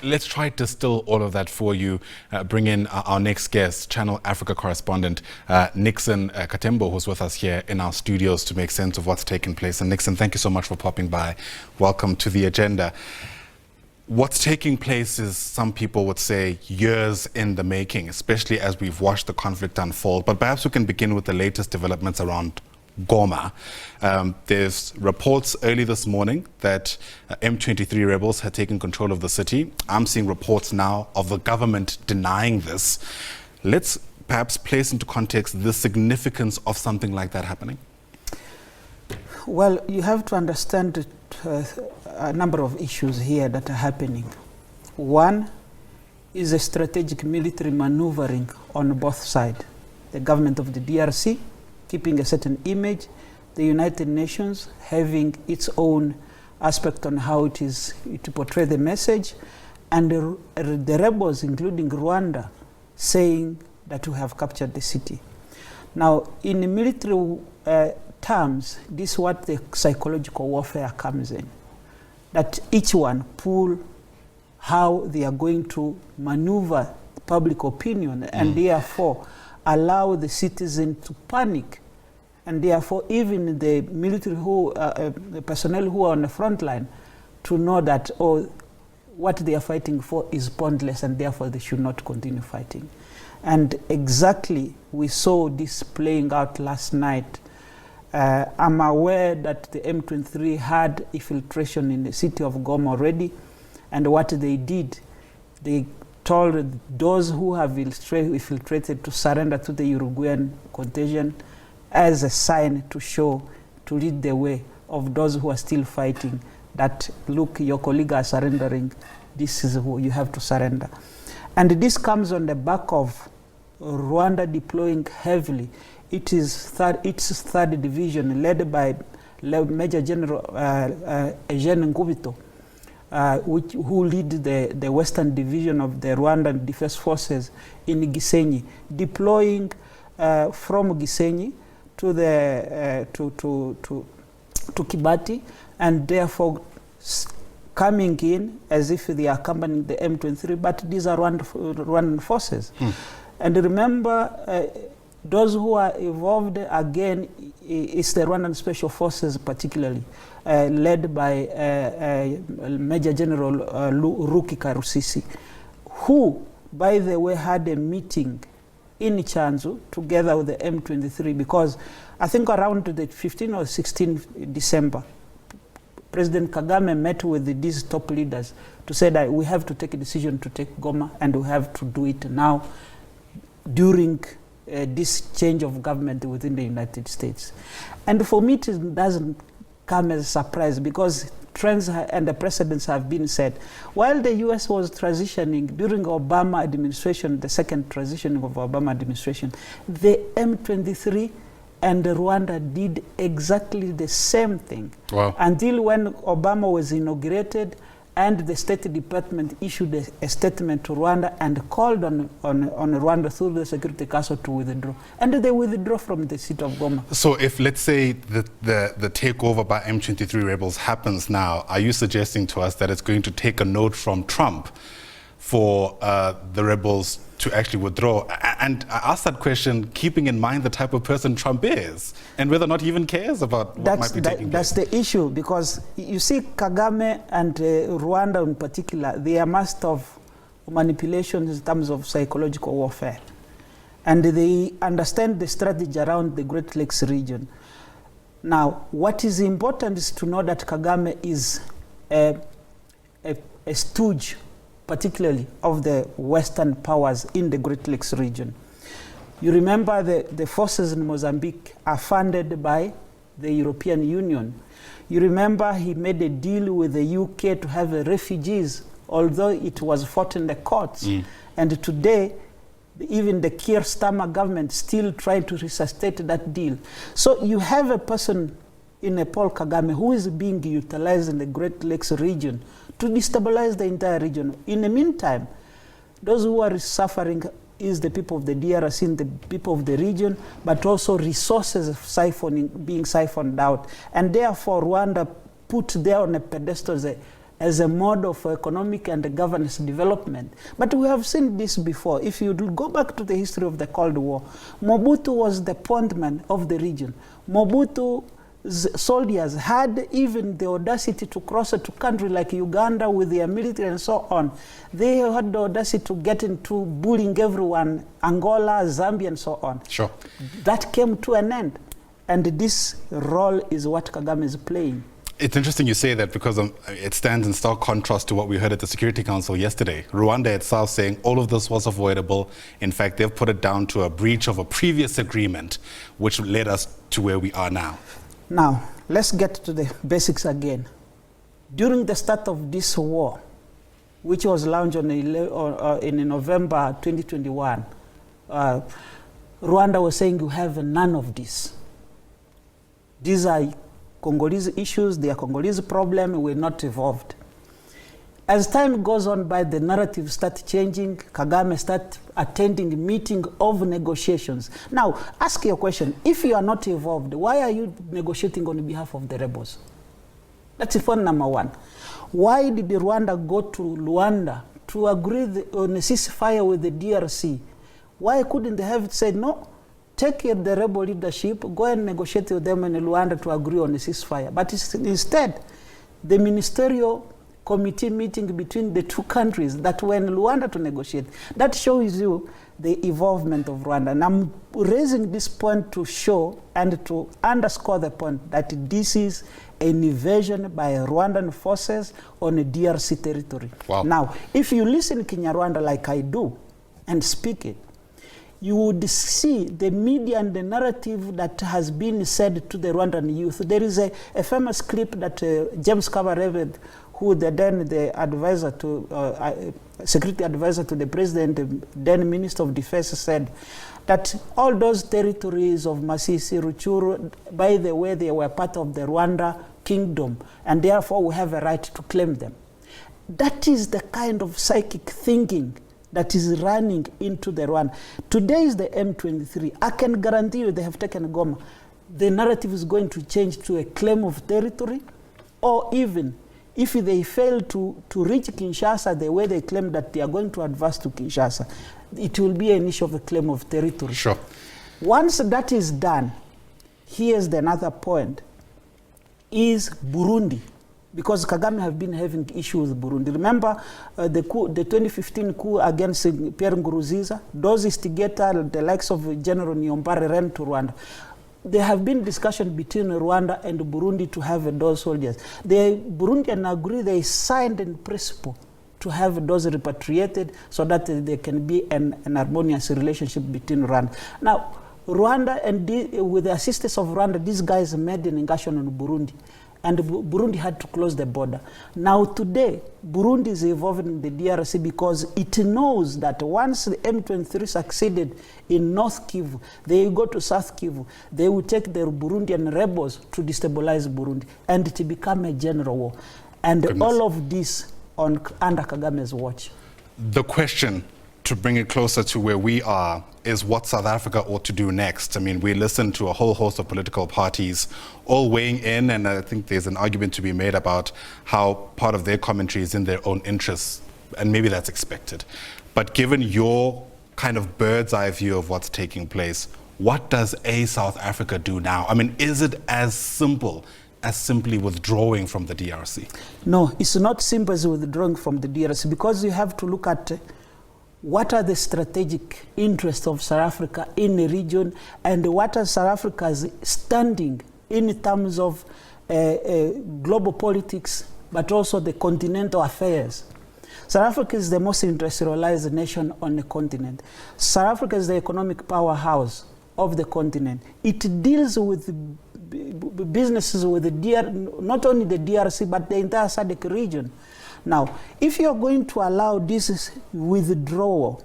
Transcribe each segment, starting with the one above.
let's try to distill all of that for you. Bring in our next guest, Channel Africa Correspondent Nixon Katembo, who's with us here in our studios to make sense of what's taken place. And Nixon, thank you so much for popping by. Welcome to the agenda. What's taking place is, some people would say, years in the making, especially as we've watched the conflict unfold. But perhaps we can begin with the latest developments around Goma. There's reports early this morning that M23 rebels had taken control of the city. I'm seeing reports now of the government denying this. Let's perhaps place into context the significance of something like that happening. Well, you have to understand a number of issues here that are happening. One is a strategic military maneuvering on both sides. The government of the DRC keeping a certain image, the United Nations having its own aspect on how it is to portray the message, and the rebels, including Rwanda, saying that we have captured the city. Now, in military terms, this is what the psychological warfare comes in. That each one pull how they are going to maneuver public opinion, and therefore allow the citizen to panic, and therefore even the military the personnel who are on the front line to know that, oh, what they are fighting for is pointless, and therefore they should not continue fighting. And exactly we saw this playing out last night. I'm aware that the M23 had infiltration in the city of Goma already, and what they did, they told those who have infiltrated to surrender to the Uruguayan contingent as a sign to show, to lead the way of those who are still fighting, that look, your colleagues are surrendering, this is who you have to surrender. And this comes on the back of Rwanda deploying heavily. It is its third division, led by Major General Eugene Nkubito, who lead the Western Division of the Rwandan Defense Forces in Gisenyi, deploying from Gisenyi to Kibati, and therefore coming in as if they are accompanying the M23, but these are Rwandan forces. And remember, those who are involved, again, is the Rwandan Special Forces, particularly, led by Major General Ruki Karusisi, who, by the way, had a meeting in Chanzu together with the M23, because I think around the 15th or 16th December, President Kagame met with these top leaders to say that we have to take a decision to take Goma, and we have to do it now during this change of government within the United States. And for me, it doesn't come as a surprise, because trends and the precedents have been set. While the US was transitioning during Obama administration, the second transition of Obama administration, the M23 and Rwanda did exactly the same thing. Wow. Until when Obama was inaugurated, and the State Department issued a statement to Rwanda and called on Rwanda through the Security Council to withdraw. And they withdraw from the city of Goma. So if, let's say, the takeover by M23 rebels happens now, are you suggesting to us that it's going to take a note from Trump for the rebels to actually withdraw? And I ask that question keeping in mind the type of person Trump is, and whether or not he even cares about what might be taking place. That's the issue, because you see Kagame and Rwanda in particular, they are master of manipulation in terms of psychological warfare. And they understand the strategy around the Great Lakes region. Now, what is important is to know that Kagame is a stooge, particularly of the Western powers in the Great Lakes region. You remember the forces in Mozambique are funded by the European Union. You remember he made a deal with the UK to have refugees, although it was fought in the courts. And today, even the Keir Starmer government still trying to resuscitate that deal. So you have a person in Paul Kagame who is being utilized in the Great Lakes region to destabilize the entire region. In the meantime, those who are suffering is the people of the DRC and the people of the region, but also resources being siphoned out. And therefore, Rwanda put there on a pedestal as a mode of economic and governance development. But we have seen this before. If you go back to the history of the Cold War, Mobutu was the pointman of the region. Mobutu's soldiers had even the audacity to cross a country like Uganda with their military and so on. They had the audacity to get into bullying everyone, Angola, Zambia, and so on. Sure. That came to an end. And this role is what Kagame is playing. It's interesting you say that because it stands in stark contrast to what we heard at the Security Council yesterday. Rwanda itself saying all of this was avoidable. In fact, they've put it down to a breach of a previous agreement, which led us to where we are now. Now, let's get to the basics again. During the start of this war, which was launched in November 2021, Rwanda was saying you have none of this. These are Congolese issues, they are Congolese problem, we're not involved. As time goes on by, the narrative starts changing. Kagame starts attending meeting of negotiations. Now, ask your question. If you are not involved, why are you negotiating on behalf of the rebels? That's point number one. Why did Rwanda go to Luanda to agree on a ceasefire with the DRC? Why couldn't they have said, no, take the rebel leadership, go and negotiate with them in Luanda to agree on a ceasefire? But instead, the ministerial committee meeting between the two countries that were in Luanda to negotiate, that shows you the involvement of Rwanda. And I'm raising this point to show and to underscore the point that this is an invasion by Rwandan forces on a DRC territory. Wow. Now, if you listen Kinyarwanda like I do and speak it, you would see the media and the narrative that has been said to the Rwandan youth. There is a famous clip that James Kabarebe, who the advisor to security advisor to the president, the then Minister of Defense, said that all those territories of Masisi, Ruchuru, by the way, they were part of the Rwanda kingdom, and therefore we have a right to claim them. That is the kind of psychic thinking that is running into the Rwanda. Today is the M23. I can guarantee you they have taken Goma. The narrative is going to change to a claim of territory, or even if they fail to reach Kinshasa the way they claim that they are going to advance to Kinshasa, it will be an issue of a claim of territory. Sure. Once that is done, here's the another point, is Burundi. Because Kagame have been having issues with Burundi. Remember the 2015 coup against Pierre Nkurunziza? Those instigators, the likes of General Niyombare, ran to Rwanda. There have been discussions between Rwanda and Burundi to have those soldiers. The Burundians agree, they signed in principle to have those repatriated so that there can be an harmonious relationship between Rwanda. Now, Rwanda, and with the assistance of Rwanda, these guys made an incursion on Burundi. And Burundi had to close the border. Now today, Burundi is involved in the DRC because it knows that once the M23 succeeded in North Kivu, they go to South Kivu, they will take the Burundian rebels to destabilize Burundi, and it become a general war. And all of this under Kagame's watch. The question, to bring it closer to where we are, is what South Africa ought to do next. I mean, we listen to a whole host of political parties all weighing in, and I think there's an argument to be made about how part of their commentary is in their own interests, and maybe that's expected. But given your kind of bird's eye view of what's taking place, what does South Africa do now? I mean, is it as simple as simply withdrawing from the DRC? No, it's not simple as withdrawing from the DRC, because you have to look at what are the strategic interests of South Africa in the region, and what are South Africa's standing in terms of global politics, but also the continental affairs. South Africa is the most industrialized nation on the continent. South Africa is the economic powerhouse of the continent. It deals with businesses with not only the DRC, but the entire SADC region. Now, if you're going to allow this withdrawal,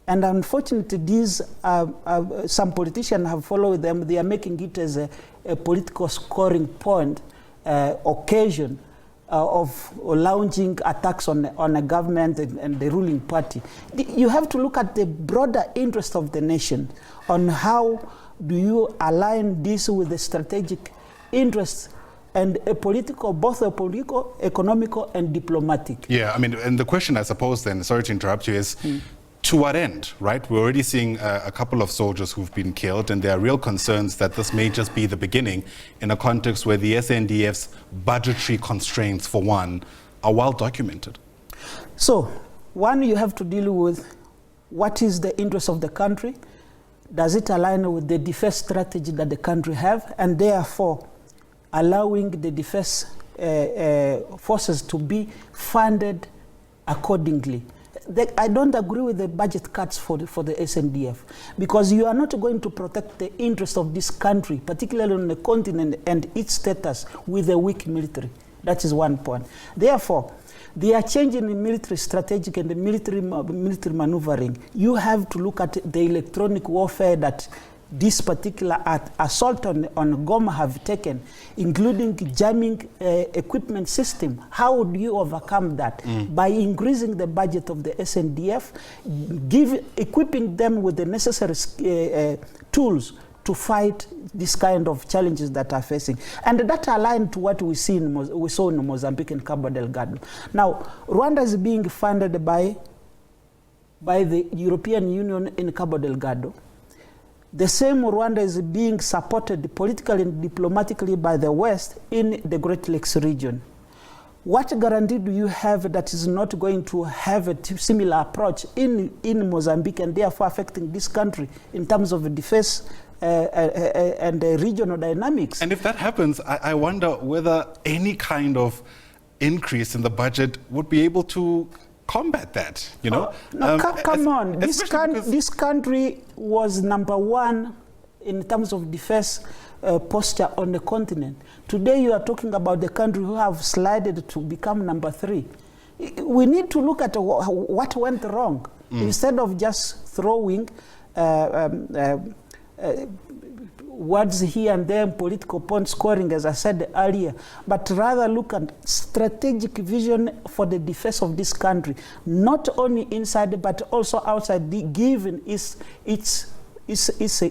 and unfortunately these some politicians have followed them, they are making it as a political scoring point, occasion of launching attacks on a government and the ruling party. You have to look at the broader interest of the nation on how do you align this with the strategic interests and both a political, economical, and diplomatic. Yeah, I mean, and the question, I suppose, then, sorry to interrupt you, is to what end, right? We're already seeing a couple of soldiers who've been killed, and there are real concerns that this may just be the beginning in a context where the SANDF's budgetary constraints, for one, are well documented. So, one, you have to deal with what is the interest of the country. Does it align with the defense strategy that the country have, and therefore allowing the defense forces to be funded accordingly? I don't agree with the budget cuts for the SNDF, because you are not going to protect the interest of this country, particularly on the continent and its status, with a weak military. That is one point. Therefore, they are changing the military strategic and the military maneuvering. You have to look at the electronic warfare that this particular assault on Goma have taken, including jamming equipment system. How would you overcome that? By increasing the budget of the SNDF, equipping them with the necessary tools to fight this kind of challenges that are facing. And that aligned to what we saw in Mozambique and Cabo Delgado. Now, Rwanda is being funded by the European Union in Cabo Delgado. The same Rwanda is being supported politically and diplomatically by the West in the Great Lakes region. What guarantee do you have that is not going to have a similar approach in Mozambique, and therefore affecting this country in terms of defense and regional dynamics? And if that happens, I wonder whether any kind of increase in the budget would be able to combat that, you know? Come on. This country was number one in terms of defense posture on the continent. Today you are talking about the country who have slided to become number 3. We need to look at what went wrong instead of just throwing words here and there, political point scoring, as I said earlier, but rather look at strategic vision for the defense of this country, not only inside but also outside, given its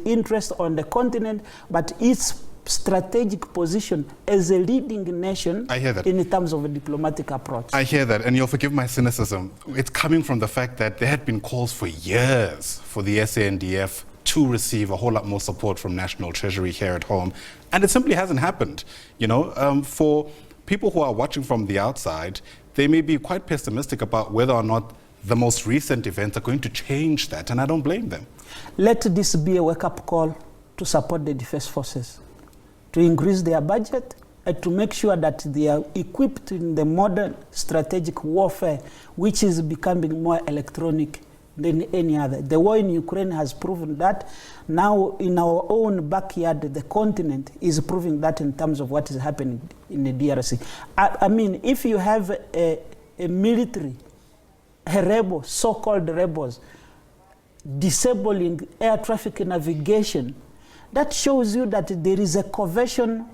interest on the continent, but its strategic position as a leading nation. I hear that. In terms of a diplomatic approach. I hear that, and you'll forgive my cynicism. It's coming from the fact that there had been calls for years for the SANDF to receive a whole lot more support from National Treasury here at home, and it simply hasn't happened. You know, for people who are watching from the outside, they may be quite pessimistic about whether or not the most recent events are going to change that, and I don't blame them. Let this be a wake-up call to support the defense forces, to increase their budget, and to make sure that they are equipped in the modern strategic warfare, which is becoming more electronic than any other. The war in Ukraine has proven that. Now, in our own backyard, the continent is proving that in terms of what is happening in the DRC. I mean, if you have a military, a rebel, so-called rebels, disabling air traffic navigation, that shows you that there is a coalition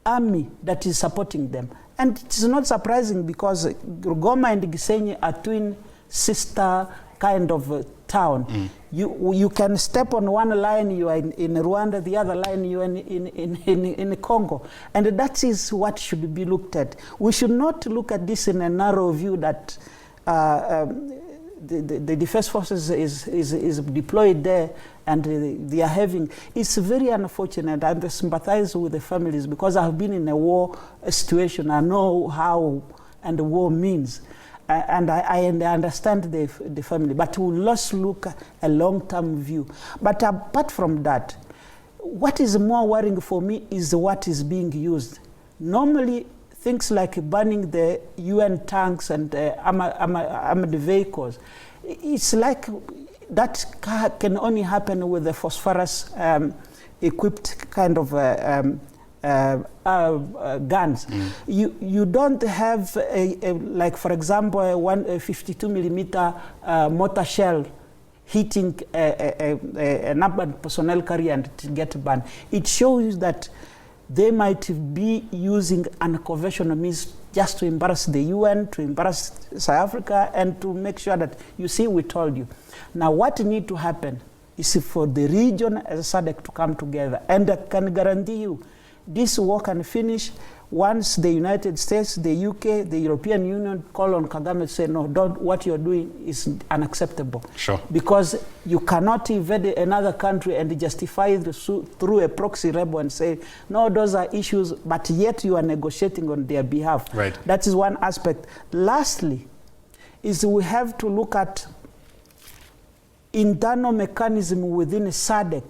army that is supporting them. And it is not surprising, because Goma and Gisenyi are twin sister kind of town. You can step on one line, you are in Rwanda, the other line you are in Congo. And that is what should be looked at. We should not look at this in a narrow view that the defense forces is deployed there and they are having. It's very unfortunate, and I sympathize with the families, because I have been in a war situation. I know how and the war means. And I understand the family, but we must look at a long-term view. But apart from that, what is more worrying for me is what is being used. Normally, things like burning the UN tanks and armored vehicles, it's like that can only happen with the phosphorus equipped kind of guns. You don't have like, for example, a 52 millimeter mortar shell hitting an urban personnel carrier and to get banned. It shows that they might be using unconventional means just to embarrass the UN, to embarrass South Africa, and to make sure that, you see, we told you. Now, what needs to happen is for the region as SADC to come together. And I can guarantee you, this war can finish Once the United States, the UK, the European Union call on Kagame to say, no, don't, what you're doing is unacceptable. Sure. Because you cannot invade another country and justify it through a proxy rebel and say, no, those are issues, but yet you are negotiating on their behalf. Right. That is one aspect. Lastly, is we have to look at internal mechanism within SADC.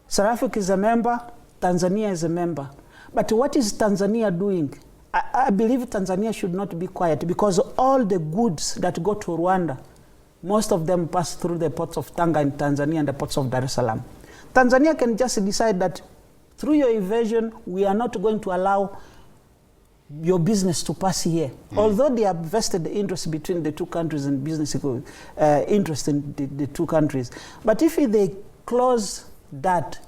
South Africa is a member, Tanzania is a member. But what is Tanzania doing? I believe Tanzania should not be quiet, because all the goods that go to Rwanda, most of them pass through the ports of Tanga in Tanzania and the ports of Dar es Salaam. Tanzania can just decide that through your invasion, we are not going to allow your business to pass here. Although they have vested interest between the two countries and business interest in the two countries. But if they close that,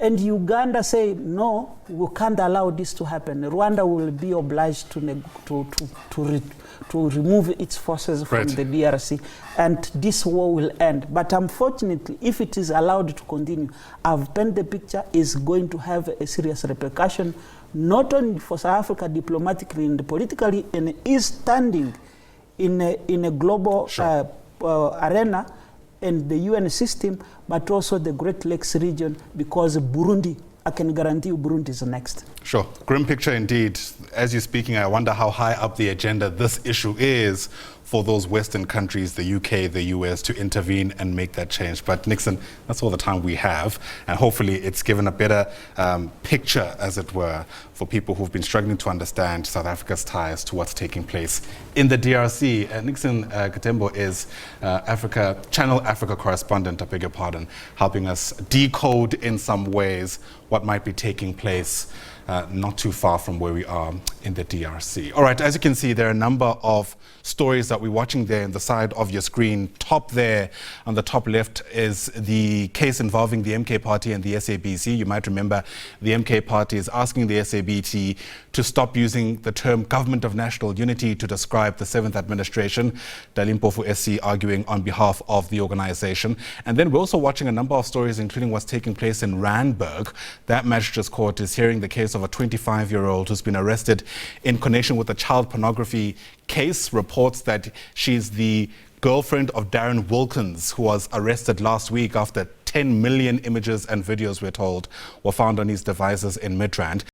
and Uganda say, no, we can't allow this to happen, Rwanda will be obliged to remove its forces from the DRC, and this war will end. But unfortunately, if it is allowed to continue, I've painted the picture is going to have a serious repercussion, not only for South Africa diplomatically and politically, and is standing in a global arena, and the UN system, but also the Great Lakes region, because Burundi, I can guarantee you Burundi is next. Sure. Grim picture indeed. As you're speaking, I wonder how high up the agenda this issue is for those Western countries, the UK, the US, to intervene and make that change. But Nixon, that's all the time we have. And hopefully it's given a better picture, as it were, for people who've been struggling to understand South Africa's ties to what's taking place in the DRC. Nixon Katembo is Channel Africa Correspondent, I beg your pardon, helping us decode in some ways what might be taking place not too far from where we are in the DRC. All right, as you can see, there are a number of stories that we're watching there on the side of your screen. Top there, on the top left, is the case involving the MK Party and the SABC. You might remember the MK Party is asking the SABC to stop using the term Government of National Unity to describe the 7th administration. Dalimpofu SC arguing on behalf of the organization. And then we're also watching a number of stories, including what's taking place in Randburg. That magistrate's court is hearing the case of a 25-year-old who's been arrested in connection with a child pornography case. Reports that she's the girlfriend of Darren Wilkins, who was arrested last week after 10 million images and videos, we're told, were found on his devices in Midrand.